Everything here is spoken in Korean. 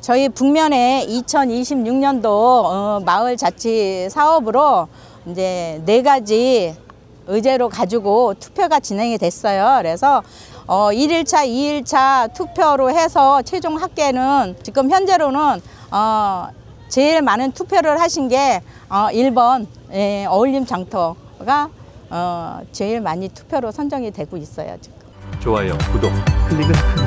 저희 북면에 2026년도 마을자치 사업으로 이제 4가지 의제로 가지고 투표가 진행이 됐어요. 그래서 1일차, 2일차 투표로 해서 최종 합계는 지금 현재로는 제일 많은 투표를 하신 게 1번 어울림 장터가 제일 많이 투표로 선정이 되고 있어요. 지금. 좋아요, 구독, 클릭은 큰